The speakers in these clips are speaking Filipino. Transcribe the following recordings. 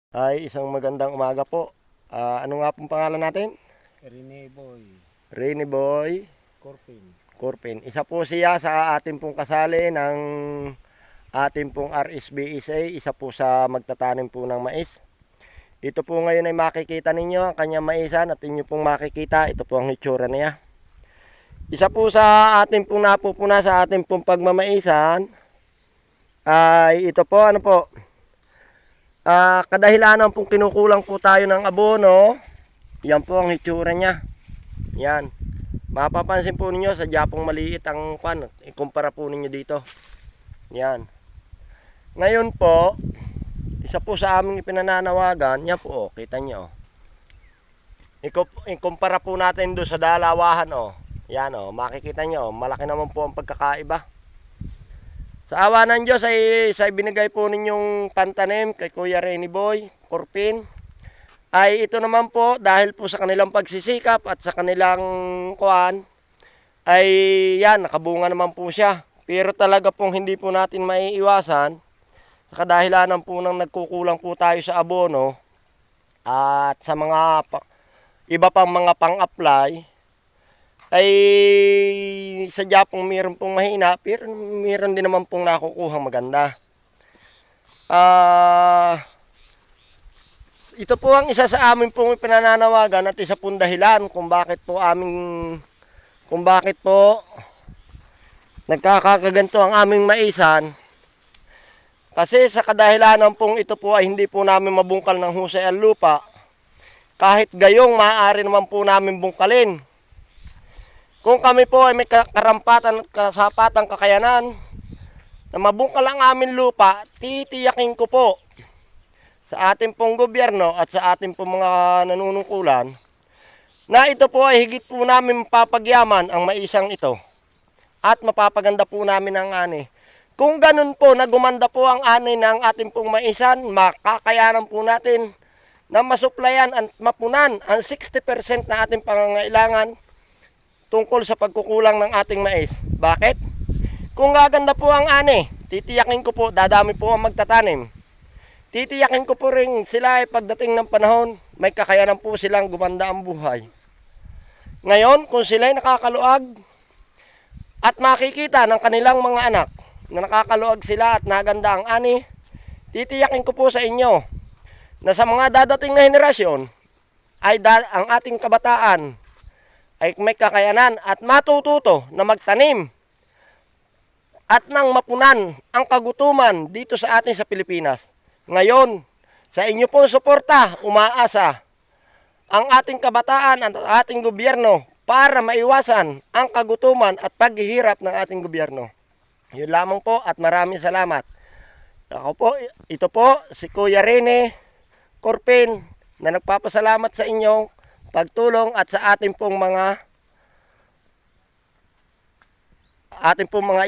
Ay, isang magandang umaga po. Ano nga pong pangalan natin? Rene Boy Rene Boy Corpin. Corpin. Isa po siya sa ating pong kasali ng ating pong RSBSA. Isa po sa magtatanim po ng mais. Ito po ngayon ay makikita ninyo ang kanyang maisan at inyo pong makikita. Ito po ang hitsura niya. Isa po sa ating pong napupuna sa ating pong pagmamaisan ay ito po, ano po? Kadahilanan pong kinukulang po tayo ng abono. Yan po ang hitsura niya. Yan. Mapapansin po ninyo, sadya pong maliit ang pan. Ikumpara po ninyo dito. Yan. Ngayon po, isa po sa aming ipinananawagan, yan po, kita nyo. Ikumpara po natin doon sa dalawahan, Yan, makikita nyo, malaki naman po ang pagkakaiba. Sa awa ng Diyos ay binigay po ninyong pantanim kay Kuya Rene Boy Corpin. Ay ito naman po dahil po sa kanilang pagsisikap at sa kanilang kuan ay yan, nakabunga naman po siya. Pero talaga pong hindi po natin maiiwasan sa kadahilanan po nang nagkukulang po tayo sa abono at sa mga iba pang mga pang-apply ay sadya pong mayroon pong mahina, pero mayroon din naman pong nakukuhang maganda. Ito po ang isa sa amin pong pinananawagan at isa pong dahilan kung bakit po nagkakaganto ang aming maisan. Kasi sa kadahilanan pong ito po ay hindi po namin mabungkal ng husay ang lupa. Kahit gayong maaari naman po namin bungkalin. Kung kami po ay may karampatan at kasapatang kakayanan na mabungkal ang aming lupa, titiyakin ko po sa ating pong gobyerno at sa ating pong mga nanunungkulan na ito po ay higit po namin mapapagyaman ang maisang ito at mapapaganda po namin ang ani. Kung ganun po na gumanda po ang ani ng ating pong maisan, makakayanan po natin na masuplayan at mapunan ang 60% na ating pangangailangan tungkol sa pagkukulang ng ating mais. Bakit? Kung gaganda po ang ani, titiyakin ko po, dadami po ang magtatanim. Titiyakin ko po rin sila ay pagdating ng panahon, may kakayanan po silang gumanda ang buhay. Ngayon, kung sila ay nakakaluag at makikita ng kanilang mga anak na nakakaluag sila at naganda ang ani, titiyakin ko po sa inyo na sa mga dadating na henerasyon ay ang ating kabataan ay may kakayanan at matututo na magtanim at nang mapunan ang kagutuman dito sa atin sa Pilipinas. Ngayon, sa inyo pong suporta, umaasa ang ating kabataan at ating gobyerno para maiwasan ang kagutuman at paghihirap ng ating gobyerno. Yun lamang po at maraming salamat. Ito po si Kuya Rene Corpin na nagpapasalamat sa inyong pagtulong at sa ating pong mga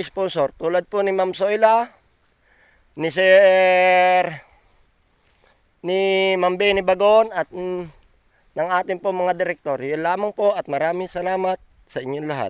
sponsor tulad po ni Ma'am Soila, ni Ma'am Benny Bagon at ng ating pong mga direktor. Yan lamang po at maraming salamat sa inyong lahat.